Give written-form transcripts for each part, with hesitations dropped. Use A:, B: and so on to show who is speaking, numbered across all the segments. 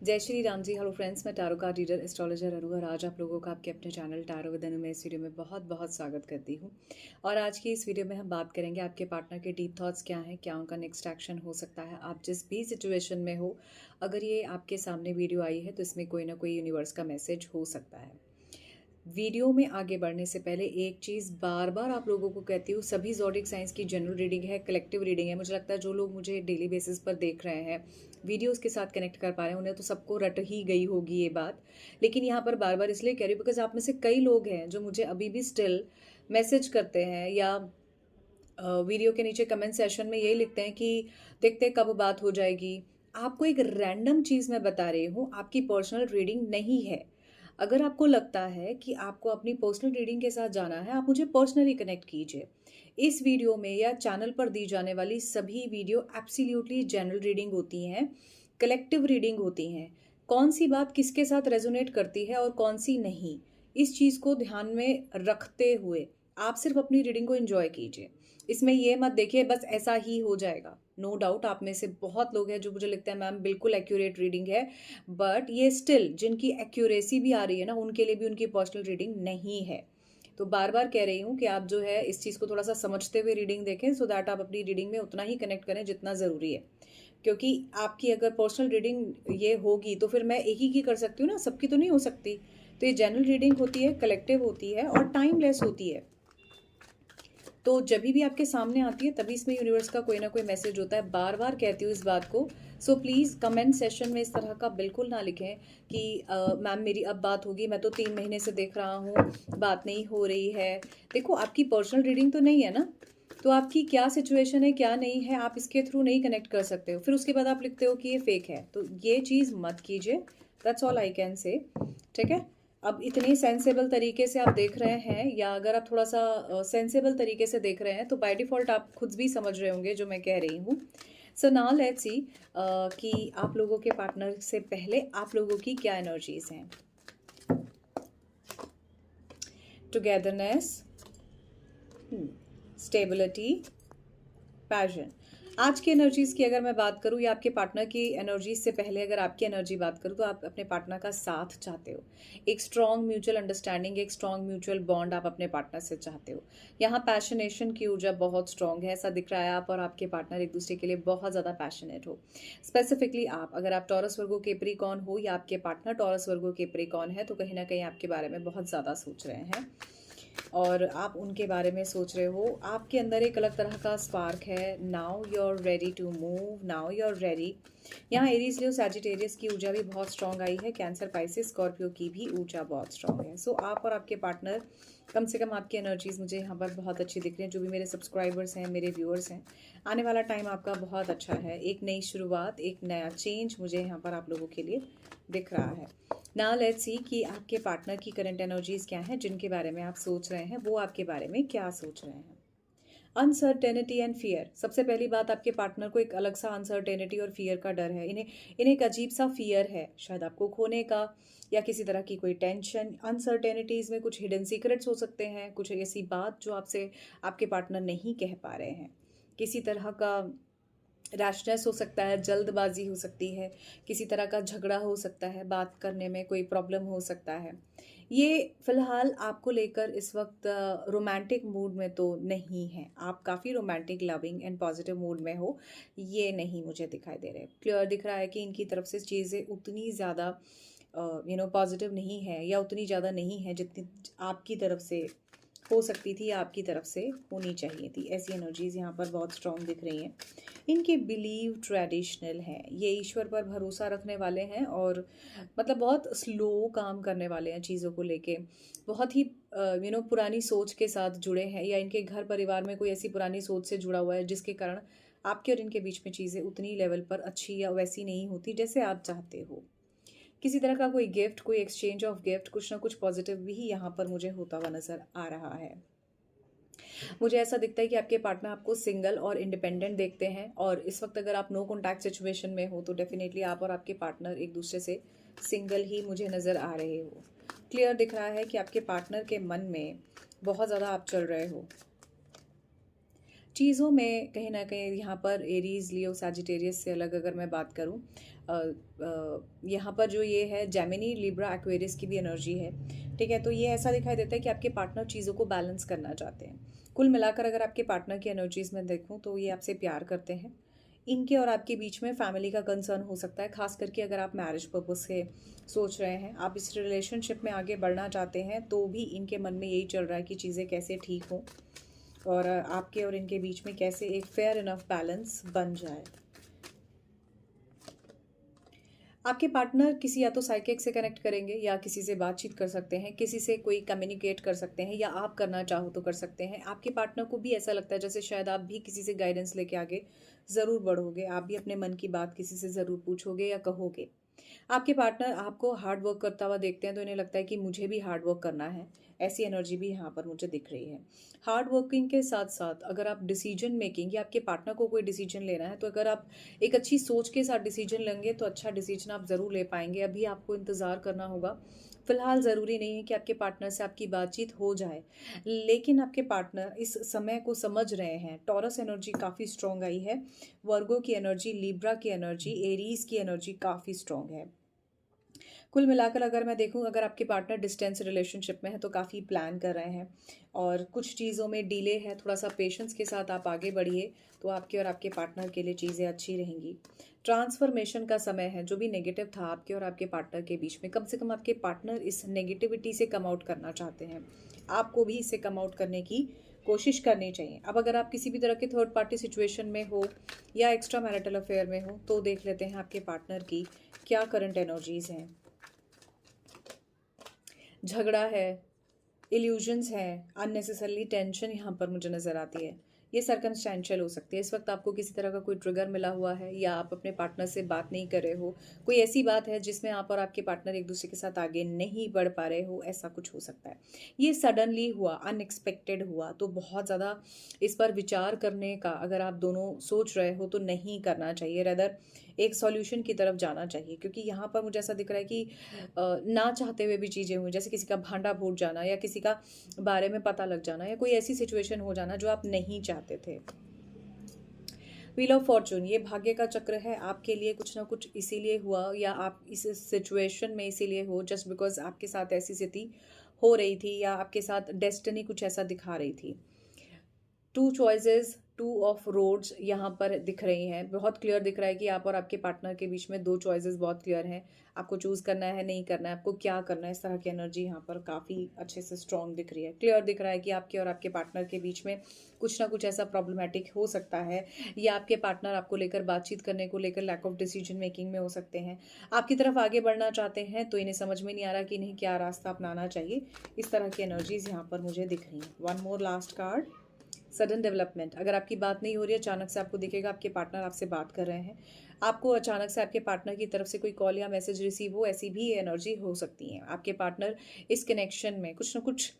A: जय श्री राम जी। Hello friends, मैं tarot card reader astrologer अनु और आज आप लोगों का आपके अपने चैनल टैरो विद अनु में इस वीडियो में बहुत बहुत स्वागत करती हूँ। और आज की इस वीडियो में हम बात करेंगे आपके पार्टनर के डीप थॉट्स क्या हैं, क्या उनका नेक्स्ट एक्शन हो सकता है। आप जिस भी सिचुएशन में हो, अगर ये आपके सामने वीडियो आई है तो इसमें कोई ना कोई यूनिवर्स का मैसेज हो सकता है। वीडियो में आगे बढ़ने से पहले एक चीज़ बार बार आप लोगों को कहती हूँ, सभी ज़ोडिक साइंस की जनरल रीडिंग है, कलेक्टिव रीडिंग है। मुझे लगता है जो लोग मुझे डेली बेसिस पर देख रहे हैं, वीडियोस के साथ कनेक्ट कर पा रहे हैं, उन्हें तो सबको रट ही गई होगी ये बात। लेकिन यहाँ पर बार बार इसलिए कह रही हूँ बिकॉज आप में से कई लोग हैं जो मुझे अभी भी स्टिल मैसेज करते हैं या वीडियो के नीचे कमेंट सेशन में यही लिखते हैं कि देखते कब बात हो जाएगी। आपको एक रैंडम चीज़ मैं बता रही हूँ, आपकी पर्सनल रीडिंग नहीं है। अगर आपको लगता है कि आपको अपनी पर्सनल रीडिंग के साथ जाना है, आप मुझे पर्सनली कनेक्ट कीजिए। इस वीडियो में या चैनल पर दी जाने वाली सभी वीडियो एब्सोल्युटली जनरल रीडिंग होती हैं, कलेक्टिव रीडिंग होती हैं। कौन सी बात किसके साथ रेजोनेट करती है और कौन सी नहीं, इस चीज़ को ध्यान में रखते हुए आप सिर्फ अपनी रीडिंग को एंजॉय कीजिए। इसमें ये मत देखिए बस ऐसा ही हो जाएगा। नो डाउट आप में से बहुत लोग हैं जो मुझे लगता है मैम बिल्कुल एक्यूरेट रीडिंग है, बट ये स्टिल जिनकी एक्यूरेसी भी आ रही है ना, उनके लिए भी उनकी पर्सनल रीडिंग नहीं है। तो बार बार कह रही हूँ कि आप जो है इस चीज़ को थोड़ा सा समझते हुए रीडिंग देखें, सो दैट आप अपनी रीडिंग में उतना ही कनेक्ट करें जितना ज़रूरी है। क्योंकि आपकी अगर पर्सनल रीडिंग ये होगी तो फिर मैं एक ही की कर सकती हूँ ना, सबकी तो नहीं हो सकती। तो ये जनरल रीडिंग होती है, कलेक्टिव होती है और टाइमलेस होती है। तो जब भी आपके सामने आती है तभी इसमें यूनिवर्स का कोई ना कोई मैसेज होता है। बार बार कहती हूँ इस बात को। सो प्लीज़ कमेंट सेशन में इस तरह का बिल्कुल ना लिखें कि मैम मेरी अब बात होगी, मैं तो 3 महीने से देख रहा हूँ, बात नहीं हो रही है। देखो आपकी पर्सनल रीडिंग तो नहीं है ना, तो आपकी क्या सिचुएशन है क्या नहीं है आप इसके थ्रू नहीं कनेक्ट कर सकते हो। फिर उसके बाद आप लिखते हो कि ये फेक है, तो ये चीज़ मत कीजिए। दैट्स ऑल आई कैन से। ठीक है। अब इतने सेंसेबल तरीके से आप देख रहे हैं, या अगर आप थोड़ा सा सेंसेबल तरीके से देख रहे हैं तो बाय डिफ़ॉल्ट आप खुद भी समझ रहे होंगे जो मैं कह रही हूँ। सो नाउ लेट्स सी कि आप लोगों के पार्टनर से पहले आप लोगों की क्या एनर्जीज हैं। Togetherness, stability, passion. आज की एनर्जीज की अगर मैं बात करूं या आपके पार्टनर की एनर्जीज से पहले अगर आपकी एनर्जी बात करूं, तो आप अपने पार्टनर का साथ चाहते हो। एक स्ट्रॉन्ग म्यूचुअल अंडरस्टैंडिंग, एक स्ट्रॉन्ग म्यूचुअल बॉन्ड आप अपने पार्टनर से चाहते हो। यहाँ पैशनेशन की ऊर्जा बहुत स्ट्रॉन्ग है, ऐसा दिख रहा है। आप और आपके पार्टनर एक दूसरे के लिए बहुत ज़्यादा पैशनेट हो। स्पेसिफिकली आप, अगर आप टॉरस वर्गो केप्रिकॉर्न हो या आपके पार्टनर टॉरस वर्गो केप्रिकॉर्न है, तो कहीं ना कहीं आपके बारे में बहुत ज़्यादा सोच रहे हैं और आप उनके बारे में सोच रहे हो। आपके अंदर एक अलग तरह का स्पार्क है। Now you are ready to move, now you are ready. यहाँ एरीज लियो सैजिटेरियस की ऊर्जा भी बहुत स्ट्रांग आई है, कैंसर पाइसिस स्कॉर्पियो की भी ऊर्जा बहुत स्ट्रांग है। सो आप और आपके पार्टनर, कम से कम आपकी एनर्जीज मुझे यहाँ पर बहुत अच्छी दिख रही हैं। जो भी मेरे सब्सक्राइबर्स हैं, मेरे व्यूअर्स हैं, आने वाला टाइम आपका बहुत अच्छा है। एक नई शुरुआत, एक नया चेंज मुझे यहाँ पर आप लोगों के लिए दिख रहा है। नाउ लेट्स सी कि आपके पार्टनर की करंट एनर्जीज क्या हैं, जिनके बारे में आप सोच रहे हैं वो आपके बारे में क्या सोच रहे हैं। Uncertainty and fear. सबसे पहली बात, आपके पार्टनर को एक अलग सा अनसर्टेनिटी और फियर का डर है। इन्हें एक अजीब सा फियर है, शायद आपको खोने का या किसी तरह की कोई टेंशन। अनसर्टेनिटीज़ में कुछ हिडन सीक्रेट्स हो सकते हैं, कुछ ऐसी बात जो आपसे आपके पार्टनर नहीं कह पा रहे हैं। किसी तरह का रैशनेस हो सकता है, जल्दबाजी हो सकती है, किसी तरह का झगड़ा हो सकता है, बात करने में कोई प्रॉब्लम हो सकता है। ये फिलहाल आपको लेकर इस वक्त रोमांटिक मूड में तो नहीं है। आप काफ़ी romantic, loving and positive mood में हो, ये नहीं मुझे दिखाई दे रहे। क्लियर दिख रहा है कि इनकी तरफ से चीज़ें उतनी ज़्यादा पॉजिटिव नहीं है या उतनी ज़्यादा नहीं है जितनी आपकी तरफ से हो सकती थी या आपकी तरफ से होनी चाहिए थी। ऐसी एनर्जीज यहाँ पर बहुत स्ट्रॉन्ग दिख रही हैं। इनके बिलीव ट्रेडिशनल हैं, ये ईश्वर पर भरोसा रखने वाले हैं और मतलब बहुत स्लो काम करने वाले हैं चीज़ों को लेके। बहुत ही पुरानी सोच के साथ जुड़े हैं, या इनके घर परिवार में कोई ऐसी पुरानी सोच से जुड़ा हुआ है जिसके कारण आपके और इनके बीच में चीज़ें उतनी लेवल पर अच्छी या वैसी नहीं होती जैसे आप चाहते हो। किसी तरह का कोई गिफ्ट, कोई एक्सचेंज ऑफ गिफ्ट, कुछ ना कुछ पॉजिटिव भी यहाँ पर मुझे होता हुआ नजर आ रहा है। मुझे ऐसा दिखता है कि आपके पार्टनर आपको सिंगल और इंडिपेंडेंट देखते हैं, और इस वक्त अगर आप नो कॉन्टैक्ट सिचुएशन में हो तो डेफिनेटली आप और आपके पार्टनर एक दूसरे से सिंगल ही मुझे नज़र आ रहे हो। क्लियर दिख रहा है कि आपके पार्टनर के मन में बहुत ज़्यादा आप चल रहे हो। चीज़ों में कहीं न कहीं यहाँ पर एरीज़, लियो, सैजिटेरियस से अलग अगर मैं बात करूँ, यहाँ पर जो ये है जेमिनी, लिब्रा, एक्वेरियस की भी एनर्जी है, ठीक है? तो ये ऐसा दिखाई देता है कि आपके पार्टनर चीज़ों को बैलेंस करना चाहते हैं। कुल मिलाकर अगर आपके पार्टनर की एनर्जीज़ में देखूँ तो ये आपसे प्यार करते हैं। इनके और आपके बीच में फैमिली का कंसर्न हो सकता है, ख़ास करके अगर आप मैरिज पर्पज़ से सोच रहे हैं, आप इस रिलेशनशिप में आगे बढ़ना चाहते हैं, तो भी इनके मन में यही चल रहा है कि चीज़ें कैसे ठीक हों और आपके और इनके बीच में कैसे एक फेयर इनफ बैलेंस बन जाए। आपके पार्टनर किसी या तो साइकिक से कनेक्ट करेंगे या किसी से बातचीत कर सकते हैं, किसी से कोई कम्युनिकेट कर सकते हैं या आप करना चाहो तो कर सकते हैं। आपके पार्टनर को भी ऐसा लगता है जैसे शायद आप भी किसी से गाइडेंस लेके आगे ज़रूर बढ़ोगे, आप भी अपने मन की बात किसी से ज़रूर पूछोगे या कहोगे। आपके पार्टनर आपको हार्ड वर्क करता हुआ देखते हैं तो इन्हें लगता है कि मुझे भी हार्ड वर्क करना है। ऐसी एनर्जी भी यहाँ पर मुझे दिख रही है। हार्ड वर्किंग के साथ साथ अगर आप डिसीजन मेकिंग या आपके पार्टनर को कोई डिसीजन लेना है तो अगर आप एक अच्छी सोच के साथ डिसीजन लेंगे तो अच्छा डिसीजन आप ज़रूर ले पाएंगे। अभी आपको इंतज़ार करना होगा। फिलहाल ज़रूरी नहीं है कि आपके पार्टनर से आपकी बातचीत हो जाए, लेकिन आपके पार्टनर इस समय को समझ रहे हैं। टॉरस एनर्जी काफ़ी स्ट्रॉन्ग आई है, वर्गो की एनर्जी, लिब्रा की एनर्जी, एरीज की एनर्जी काफ़ी स्ट्रॉन्ग है। कुल मिलाकर अगर मैं देखूं, अगर आपके पार्टनर डिस्टेंस रिलेशनशिप में है तो काफ़ी प्लान कर रहे हैं और कुछ चीज़ों में डिले है। थोड़ा सा पेशेंस के साथ आप आगे बढ़िए तो आपके और आपके पार्टनर के लिए चीज़ें अच्छी रहेंगी। ट्रांसफॉर्मेशन का समय है। जो भी नेगेटिव था आपके और आपके पार्टनर के बीच में, कम से कम आपके पार्टनर इस नेगेटिविटी से कम आउट करना चाहते हैं। आपको भी इससे कम आउट करने की कोशिश करनी चाहिए। अब अगर आप किसी भी तरह के थर्ड पार्टी सिचुएशन में हो या एक्स्ट्रा मैरिटल अफेयर में हो तो देख लेते हैं आपके पार्टनर की क्या करंट एनर्जीज हैं। झगड़ा है, इल्यूजन्स हैं, अननेसेसरली टेंशन यहाँ पर मुझे नज़र आती है। ये सर्कमस्टेंशियल हो सकती है। इस वक्त आपको किसी तरह का कोई ट्रिगर मिला हुआ है या आप अपने पार्टनर से बात नहीं कर रहे हो। कोई ऐसी बात है जिसमें आप और आपके पार्टनर एक दूसरे के साथ आगे नहीं बढ़ पा रहे हो, ऐसा कुछ हो सकता है। ये सडनली हुआ, अनएक्सपेक्टेड हुआ, तो बहुत ज़्यादा इस पर विचार करने का अगर आप दोनों सोच रहे हो तो नहीं करना चाहिए। रेदर एक सॉल्यूशन की तरफ जाना चाहिए, क्योंकि यहाँ पर मुझे ऐसा दिख रहा है कि ना चाहते हुए भी चीज़ें हुई, जैसे किसी का भांडा फूट जाना या किसी का बारे में पता लग जाना या कोई ऐसी सिचुएशन हो जाना जो आप नहीं चाहते थे। व्हील ऑफ फॉर्चून, ये भाग्य का चक्र है आपके लिए। कुछ ना कुछ इसीलिए हुआ या आप इस सिचुएशन में इसीलिए हो जस्ट बिकॉज आपके साथ ऐसी स्थिति हो रही थी या आपके साथ डेस्टिनी कुछ ऐसा दिखा रही थी। Two choices, two of roads यहाँ पर दिख रही हैं। बहुत क्लियर दिख रहा है कि आप और आपके पार्टनर के बीच में दो चॉइसेस बहुत क्लियर हैं। आपको चूज़ करना है, नहीं करना है, आपको क्या करना है। इस तरह की एनर्जी यहाँ पर काफ़ी अच्छे से स्ट्रॉन्ग दिख रही है। क्लियर दिख रहा है कि आपके और आपके पार्टनर के बीच में कुछ ना कुछ ऐसा प्रॉब्लमेटिक हो सकता है या आपके पार्टनर आपको लेकर बातचीत करने को लेकर लैक ऑफ डिसीजन मेकिंग में हो सकते हैं। आपकी तरफ आगे बढ़ना चाहते हैं तो इन्हें समझ में नहीं आ रहा कि इन्हें क्या रास्ता अपनाना चाहिए। इस तरह की एनर्जीज यहाँ पर मुझे दिख रही हैं। One more last card, sudden development. अगर आपकी बात नहीं हो रही है, अचानक से आपको दिखेगा आपके पार्टनर आपसे बात कर रहे हैं, आपको अचानक से आपके पार्टनर की तरफ से कोई कॉल या मैसेज रिसीव हो, ऐसी भी एनर्जी हो सकती है। आपके पार्टनर इस कनेक्शन में कुछ ना कुछ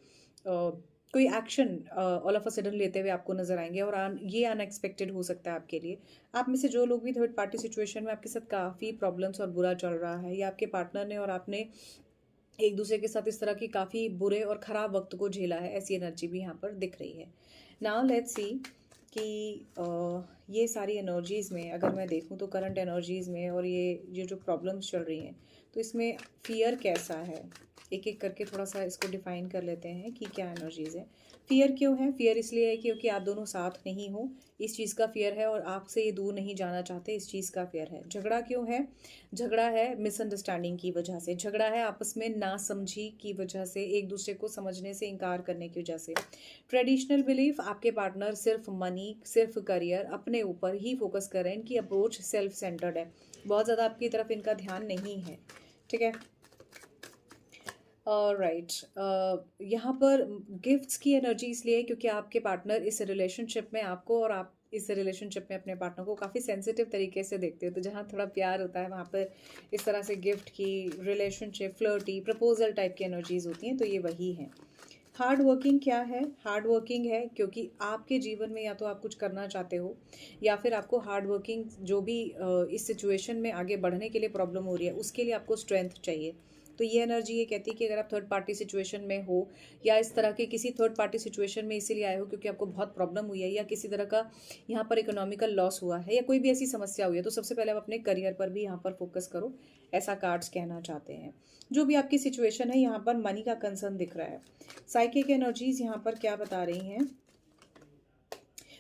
A: कोई action all of a sudden लेते हुए आपको नजर आएंगे और ये अनएक्सपेक्टेड हो सकता है आपके लिए। आप में से जो लोग भी थर्ड पार्टी सिचुएशन में आपके साथ काफ़ी प्रॉब्लम्स और बुरा चल रहा है या आपके पार्टनर ने और आपने एक दूसरे के साथ इस तरह की काफ़ी बुरे और ख़राब वक्त को झेला है, ऐसी एनर्जी भी यहाँ पर दिख रही है। नाउ लेट्स सी कि ये सारी एनर्जीज़ में अगर मैं देखूँ तो करंट एनर्जीज़ में और ये जो प्रॉब्लम्स चल रही हैं तो इसमें फियर कैसा है, एक एक करके थोड़ा सा इसको डिफाइन कर लेते हैं कि क्या एनर्जीज़ है। फियर क्यों है? फियर इसलिए है क्योंकि आप दोनों साथ नहीं हो, इस चीज़ का फियर है, और आपसे ये दूर नहीं जाना चाहते, इस चीज़ का फियर है। झगड़ा क्यों है? झगड़ा है मिसअंडरस्टैंडिंग की वजह से, झगड़ा है आपस में नासमझी की वजह से, एक दूसरे को समझने से इनकार करने की वजह से। ट्रेडिशनल बिलीफ, आपके पार्टनर सिर्फ मनी, सिर्फ करियर, अपने ऊपर ही फोकस कर रहे हैं। इनकी अप्रोच सेल्फ सेंटर्ड है, बहुत ज़्यादा आपकी तरफ इनका ध्यान नहीं है। ठीक है, राइट। यहाँ पर गिफ्ट्स की एनर्जी इसलिए है क्योंकि आपके पार्टनर इस रिलेशनशिप में आपको और आप इस रिलेशनशिप में अपने पार्टनर को काफ़ी सेंसिटिव तरीके से देखते हो। तो जहाँ थोड़ा प्यार होता है वहाँ पर इस तरह से गिफ्ट की, रिलेशनशिप, फ्लर्टी, प्रपोजल टाइप की एनर्जीज होती हैं, तो ये वही है। हार्ड वर्किंग क्या है? हार्ड वर्किंग है क्योंकि आपके जीवन में या तो आप कुछ करना चाहते हो या फिर आपको हार्ड वर्किंग जो भी इस सिचुएशन में आगे बढ़ने के लिए प्रॉब्लम हो रही है उसके लिए आपको स्ट्रेंथ चाहिए। तो ये एनर्जी ये कहती है कि अगर आप थर्ड पार्टी सिचुएशन में हो या इस तरह के किसी थर्ड पार्टी सिचुएशन में इसीलिए आए हो क्योंकि आपको बहुत प्रॉब्लम हुई है या किसी तरह का यहाँ पर इकोनॉमिकल लॉस हुआ है या कोई भी ऐसी समस्या हुई है, तो सबसे पहले आप अपने करियर पर भी यहाँ पर फोकस करो, ऐसा कार्ड्स कहना चाहते हैं। जो भी आपकी सिचुएशन है, यहाँ पर मनी का कंसर्न दिख रहा है। साइकिक एनर्जीज यहाँ पर क्या बता रही हैं?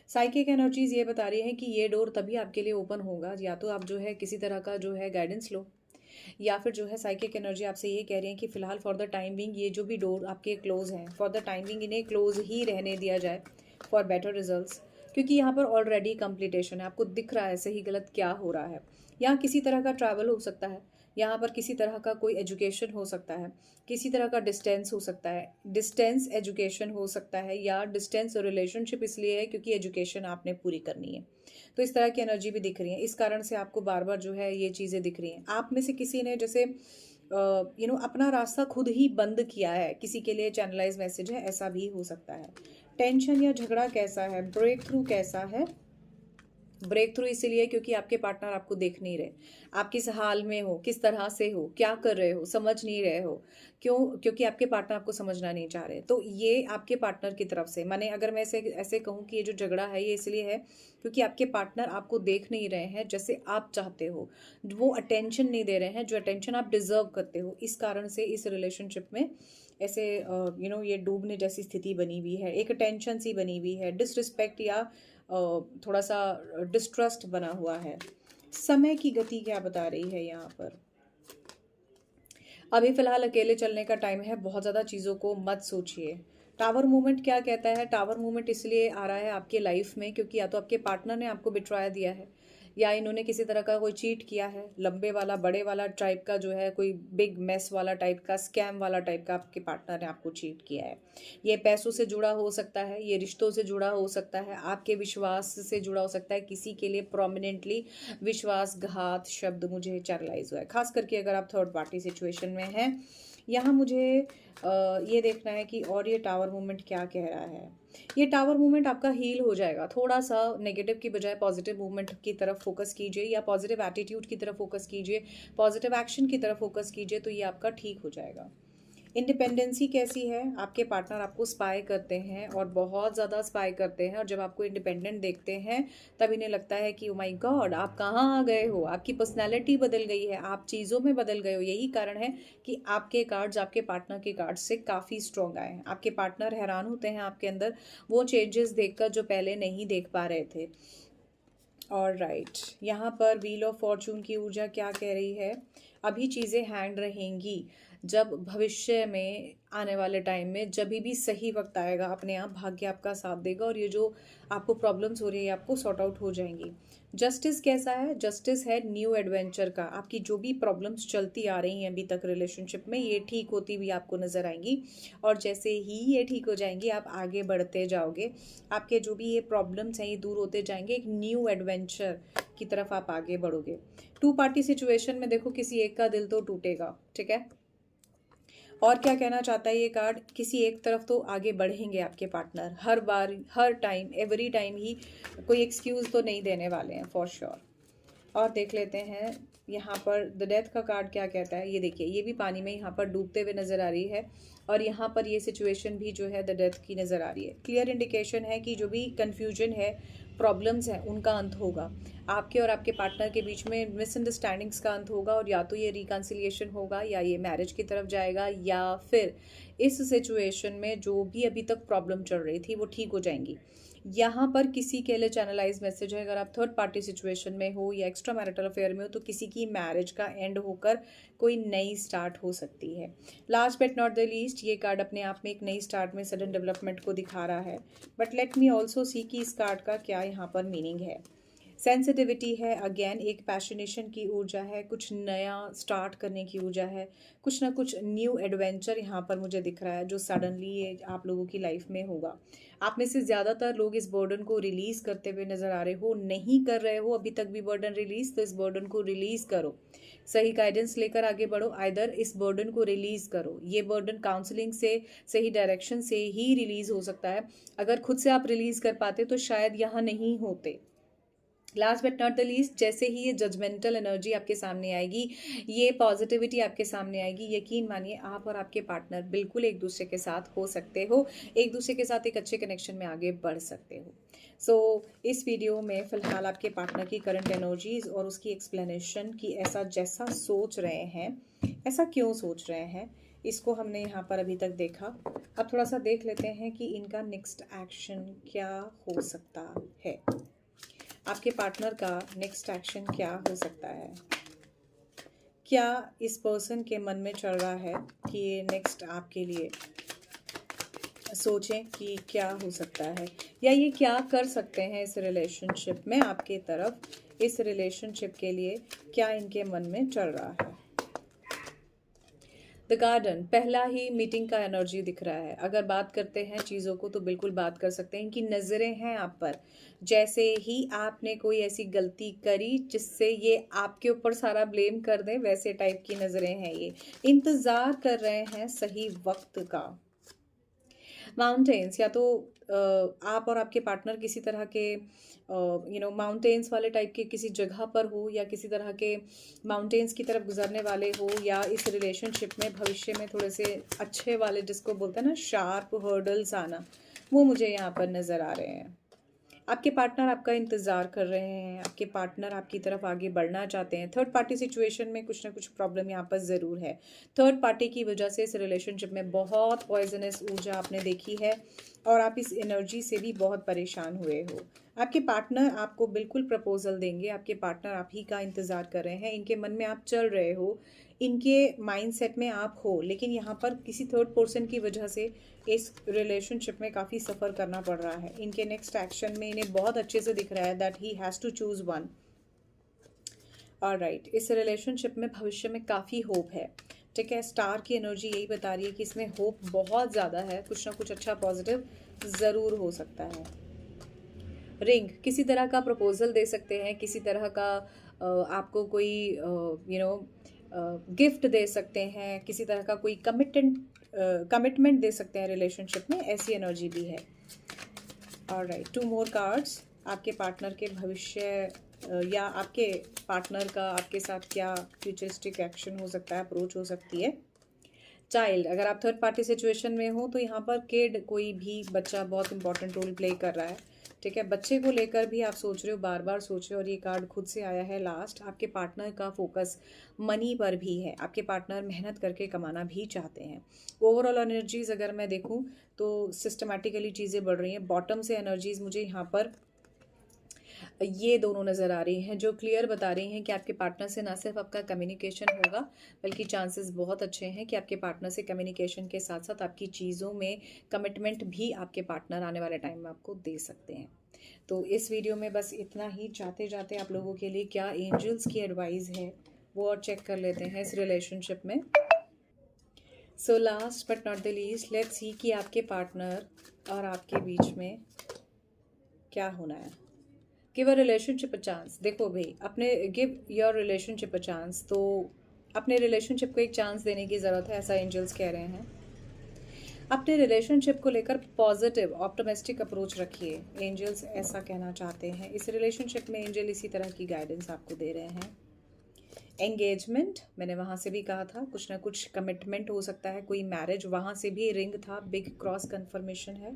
A: साइकिक एनर्जीज ये बता रही हैं कि ये डोर तभी आपके लिए ओपन होगा या तो आप जो है किसी तरह का जो है गाइडेंस लो, या फिर जो है साइकिक एनर्जी आपसे ये कह रही है कि फिलहाल फॉर द टाइम बिंग ये जो भी डोर आपके क्लोज हैं, फॉर द टाइम बिंग इन्हें क्लोज ही रहने दिया जाए फॉर बेटर रिजल्ट्स, क्योंकि यहाँ पर ऑलरेडी कंप्लीटेशन है। आपको दिख रहा है सही गलत क्या हो रहा है। यहाँ किसी तरह का ट्रैवल हो सकता है, यहाँ पर किसी तरह का कोई एजुकेशन हो सकता है, किसी तरह का डिस्टेंस हो सकता है, डिस्टेंस एजुकेशन हो सकता है, या डिस्टेंस रिलेशनशिप इसलिए है क्योंकि एजुकेशन आपने पूरी करनी है। तो इस तरह की एनर्जी भी दिख रही है। इस कारण से आपको बार बार जो है ये चीज़ें दिख रही हैं। आप में से किसी ने जैसे अपना रास्ता खुद ही बंद किया है, किसी के लिए चैनलाइज मैसेज है, ऐसा भी हो सकता है। टेंशन या झगड़ा कैसा है? ब्रेक थ्रू कैसा है? ब्रेक थ्रू इसीलिए क्योंकि आपके पार्टनर आपको देख नहीं रहे, आप किस हाल में हो, किस तरह से हो, क्या कर रहे हो, समझ नहीं रहे हो। क्यों? क्योंकि आपके पार्टनर आपको समझना नहीं चाह रहे। तो ये आपके पार्टनर की तरफ से, माने अगर मैं ऐसे ऐसे कहूँ कि ये जो झगड़ा है ये इसलिए है क्योंकि आपके पार्टनर आपको देख नहीं रहे हैं जैसे आप चाहते हो, वो अटेंशन नहीं दे रहे हैं जो अटेंशन आप डिजर्व करते हो। इस कारण से इस रिलेशनशिप में ऐसे ये डूबने जैसी स्थिति बनी हुई है, एक टेंशन सी बनी हुई है, डिसरिस्पेक्ट या थोड़ा सा डिस्ट्रस्ट बना हुआ है। समय की गति क्या बता रही है यहाँ पर? अभी फिलहाल अकेले चलने का टाइम है, बहुत ज़्यादा चीज़ों को मत सोचिए। टावर मूवमेंट क्या कहता है? टावर मूवमेंट इसलिए आ रहा है आपके लाइफ में क्योंकि या तो आपके पार्टनर ने आपको बिट्राया दिया है या इन्होंने किसी तरह का कोई चीट किया है, लंबे वाला बड़े वाला टाइप का जो है, कोई बिग मेस वाला टाइप का, स्कैम वाला टाइप का आपके पार्टनर ने आपको चीट किया है। ये पैसों से जुड़ा हो सकता है, ये रिश्तों से जुड़ा हो सकता है, आपके विश्वास से जुड़ा हो सकता है। किसी के लिए प्रोमिनेंटली विश्वासघात शब्द मुझे चैनलाइज हुआ है, खास करके अगर आप थर्ड पार्टी सिचुएशन में हैं। यहाँ मुझे ये देखना है कि और ये टावर मूवमेंट क्या कह रहा है। ये टावर मूवमेंट आपका हील हो जाएगा। थोड़ा सा नेगेटिव की बजाय पॉजिटिव मूवमेंट की तरफ फोकस कीजिए या पॉजिटिव एटीट्यूड की तरफ फोकस कीजिए, पॉजिटिव एक्शन की तरफ फोकस कीजिए, तो ये आपका ठीक हो जाएगा। इंडिपेंडेंसी कैसी है? आपके पार्टनर आपको स्पाई करते हैं और बहुत ज़्यादा स्पाई करते हैं, और जब आपको इंडिपेंडेंट देखते हैं तब इन्हें लगता है कि ओ माय गॉड, आप कहाँ आ गए हो, आपकी पर्सनैलिटी बदल गई है, आप चीज़ों में बदल गए हो। यही कारण है कि आपके कार्ड्स आपके पार्टनर के कार्ड्स से काफ़ी स्ट्रॉन्ग आए हैं। आपके पार्टनर हैरान होते हैं आपके अंदर वो चेंजेस देखकर जो पहले नहीं देख पा रहे थे। और राइट, यहाँ पर व्हील ऑफ फॉर्चून की ऊर्जा क्या कह रही है? अभी चीज़ें हैंड रहेंगी, जब भविष्य में आने वाले टाइम में जब भी सही वक्त आएगा अपने आप भाग्य आपका साथ देगा और ये जो आपको प्रॉब्लम्स हो रही है आपको सॉर्ट आउट हो जाएंगी। जस्टिस कैसा है? जस्टिस है न्यू एडवेंचर का। आपकी जो भी प्रॉब्लम्स चलती आ रही हैं अभी तक रिलेशनशिप में, ये ठीक होती हुई आपको नज़र आएंगी, और जैसे ही ये ठीक हो जाएंगी आप आगे बढ़ते जाओगे। आपके जो भी ये प्रॉब्लम्स हैं ये दूर होते जाएंगे, एक न्यू एडवेंचर की तरफ आप आगे बढ़ोगे। टू पार्टी सिचुएशन में देखो किसी एक का दिल तो टूटेगा, ठीक है। और क्या कहना चाहता है ये कार्ड? किसी एक तरफ तो आगे बढ़ेंगे आपके पार्टनर, हर बार हर टाइम एवरी टाइम ही कोई एक्सक्यूज़ तो नहीं देने वाले हैं फॉर श्योर। और देख लेते हैं यहाँ पर द डेथ का कार्ड क्या कहता है। ये देखिए, ये भी पानी में यहाँ पर डूबते हुए नज़र आ रही है, और यहाँ पर ये सिचुएशन भी जो है द डेथ की नज़र आ रही है। क्लियर इंडिकेशन है कि जो भी कन्फ्यूजन है, प्रॉब्लम्स हैं, उनका अंत होगा। आपके और आपके पार्टनर के बीच में मिसअंडरस्टैंडिंग्स का अंत होगा, और या तो ये रिकन्सिलिएशन होगा या ये मैरिज की तरफ जाएगा, या फिर इस सिचुएशन में जो भी अभी तक प्रॉब्लम चल रही थी वो ठीक हो जाएंगी। यहाँ पर किसी के लिए चैनलाइज मैसेज है, अगर आप थर्ड पार्टी सिचुएशन में हो या एक्स्ट्रा मैरिटल अफेयर में हो तो किसी की मैरिज का एंड होकर कोई नई स्टार्ट हो सकती है। Last but not the least, ये कार्ड अपने आप में एक नई स्टार्ट में सडन डेवलपमेंट को दिखा रहा है। But let me also see कि इस कार्ड का क्या यहाँ पर मीनिंग है। सेंसिटिविटी है, अगेन एक पैशनेशन की ऊर्जा है, कुछ नया स्टार्ट करने की ऊर्जा है, कुछ ना कुछ न्यू एडवेंचर यहाँ पर मुझे दिख रहा है जो सडनली ये आप लोगों की लाइफ में होगा। आप में से ज़्यादातर लोग इस बर्डन को रिलीज़ करते हुए नज़र आ रहे हो, नहीं कर रहे हो अभी तक भी बर्डन रिलीज़, तो इस बर्डन को रिलीज़ करो, सही गाइडेंस लेकर आगे बढ़ो। आइदर इस बर्डन को रिलीज़ करो, ये बर्डन काउंसलिंग से, सही डायरेक्शन से ही रिलीज़ हो सकता है। अगर खुद से आप रिलीज़ कर पाते तो शायद यहाँ नहीं होते। Last but not the least, जैसे ही ये जजमेंटल एनर्जी आपके सामने आएगी, ये पॉजिटिविटी आपके सामने आएगी, यकीन मानिए आप और आपके पार्टनर बिल्कुल एक दूसरे के साथ हो सकते हो, एक दूसरे के साथ एक अच्छे कनेक्शन में आगे बढ़ सकते हो। सो इस वीडियो में फ़िलहाल आपके पार्टनर की करंट एनर्जीज और उसकी एक्सप्लेनेशन कि ऐसा जैसा सोच रहे हैं, ऐसा क्यों सोच रहे हैं, इसको हमने यहाँ पर अभी तक देखा। अब थोड़ा सा देख लेते हैं कि इनका नेक्स्ट एक्शन क्या हो सकता है। आपके पार्टनर का नेक्स्ट एक्शन क्या हो सकता है? क्या इस पर्सन के मन में चल रहा है कि ये नेक्स्ट आपके लिए सोचें कि क्या हो सकता है, या ये क्या कर सकते हैं इस रिलेशनशिप में आपके तरफ, इस रिलेशनशिप के लिए क्या इनके मन में चल रहा है। द गार्डन, पहला ही मीटिंग का एनर्जी दिख रहा है। अगर बात करते हैं चीज़ों को तो बिल्कुल बात कर सकते हैं। इनकी नज़रें हैं आप पर, जैसे ही आपने कोई ऐसी गलती करी जिससे ये आपके ऊपर सारा ब्लेम कर दें, वैसे टाइप की नज़रें हैं ये। इंतज़ार कर रहे हैं सही वक्त का। माउंटेन्स, या तो आप और आपके पार्टनर किसी तरह के माउंटेन्स वाले टाइप के किसी जगह पर हो, या किसी तरह के माउंटेन्स की तरफ गुजरने वाले हो, या इस रिलेशनशिप में भविष्य में थोड़े से अच्छे वाले, जिसको बोलते हैं ना शार्प हर्डल्स आना, वो मुझे यहाँ पर नज़र आ रहे हैं। आपके पार्टनर आपका इंतज़ार कर रहे हैं, आपके पार्टनर आपकी तरफ आगे बढ़ना चाहते हैं। थर्ड पार्टी सिचुएशन में कुछ ना कुछ प्रॉब्लम यहाँ पर ज़रूर है। थर्ड पार्टी की वजह से इस रिलेशनशिप में बहुत पॉइजनस ऊर्जा आपने देखी है, और आप इस एनर्जी से भी बहुत परेशान हुए हो। आपके पार्टनर आपको बिल्कुल प्रपोजल देंगे, आपके पार्टनर आप ही का इंतज़ार कर रहे हैं, इनके मन में आप चल रहे हो, इनके माइंडसेट में आप हो, लेकिन यहाँ पर किसी थर्ड पर्सन की वजह से इस रिलेशनशिप में काफ़ी सफ़र करना पड़ रहा है। इनके नेक्स्ट एक्शन में इन्हें बहुत अच्छे से दिख रहा है that he has to choose one. Alright, इस रिलेशनशिप में भविष्य में काफ़ी होप है। ठीक है, स्टार की एनर्जी यही बता रही है कि इसमें होप बहुत ज़्यादा है, कुछ ना कुछ अच्छा पॉजिटिव ज़रूर हो सकता है। रिंग, किसी तरह का प्रपोजल दे सकते हैं, किसी तरह का आपको कोई गिफ्ट दे सकते हैं, किसी तरह का कोई कमिटमेंट दे सकते हैं रिलेशनशिप में, ऐसी एनर्जी भी है। Alright, 2 more cards. आपके पार्टनर के भविष्य या आपके पार्टनर का आपके साथ क्या फ्यूचरिस्टिक एक्शन हो सकता है, अप्रोच हो सकती है। चाइल्ड, अगर आप थर्ड पार्टी सिचुएशन में हो तो यहाँ पर किड, कोई भी बच्चा बहुत इंपॉर्टेंट रोल प्ले कर रहा है। ठीक है, बच्चे को लेकर भी आप सोच रहे हो, बार बार सोच रहे हो, और ये कार्ड खुद से आया है लास्ट। आपके पार्टनर का फोकस मनी पर भी है, आपके पार्टनर मेहनत करके कमाना भी चाहते हैं। ओवरऑल एनर्जीज अगर मैं देखूं तो सिस्टमैटिकली चीज़ें बढ़ रही हैं। बॉटम से एनर्जीज मुझे यहाँ पर ये दोनों नज़र आ रही हैं, जो क्लियर बता रही हैं कि आपके पार्टनर से ना सिर्फ आपका कम्युनिकेशन होगा, बल्कि चांसेस बहुत अच्छे हैं कि आपके पार्टनर से कम्युनिकेशन के साथ साथ आपकी चीज़ों में कमिटमेंट भी आपके पार्टनर आने वाले टाइम में आपको दे सकते हैं। तो इस वीडियो में बस इतना ही। जाते जाते आप लोगों के लिए क्या एंजल्स की एडवाइस है वो और चेक कर लेते हैं इस रिलेशनशिप में। So last but not the least, let's see कि आपके पार्टनर और आपके बीच में क्या होना है। Give a relationship a chance. देखो भाई, अपने give your relationship a chance, तो अपने रिलेशनशिप को एक चांस देने की ज़रूरत है, ऐसा एंजल्स कह रहे हैं। अपने रिलेशनशिप को लेकर पॉजिटिव ऑप्टिमिस्टिक अप्रोच रखिए, एंजल्स ऐसा कहना चाहते हैं। इस रिलेशनशिप में एंजल इसी तरह की गाइडेंस आपको दे रहे हैं। एंगेजमेंट, मैंने वहाँ से भी कहा था, कुछ ना कुछ कमिटमेंट हो सकता है, कोई मैरिज, वहाँ से भी रिंग था, बिग क्रॉस कन्फर्मेशन है।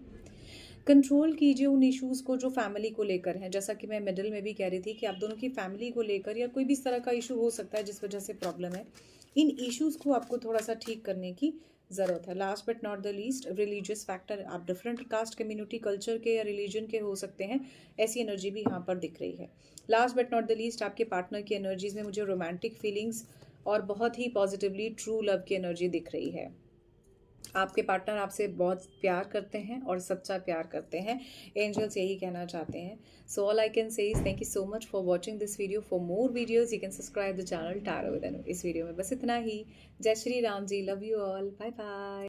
A: कंट्रोल कीजिए उन इश्यूज़ को जो फैमिली को लेकर हैं, जैसा कि मैं मिडिल में भी कह रही थी कि आप दोनों की फैमिली को लेकर या कोई भी इस तरह का इशू हो सकता है जिस वजह से प्रॉब्लम है। इन इश्यूज़ को आपको थोड़ा सा ठीक करने की ज़रूरत है। Last but not the least, religious factor, आप डिफरेंट कास्ट, कम्युनिटी, कल्चर के या रिलीजन के हो सकते हैं, ऐसी एनर्जी भी यहाँ पर दिख रही है। Last but not the least, आपके पार्टनर की एनर्जीज़ में मुझे रोमांटिक फीलिंग्स और बहुत ही पॉजिटिवली ट्रू लव की एनर्जी दिख रही है। आपके पार्टनर आपसे बहुत प्यार करते हैं और सच्चा प्यार करते हैं, एंजल्स यही कहना चाहते हैं। So all I can say is thank you so much for watching this video. For more videos you can subscribe the channel tarot with Anu. इस वीडियो में बस इतना ही। जय Shri Ram ji, love you all, bye bye.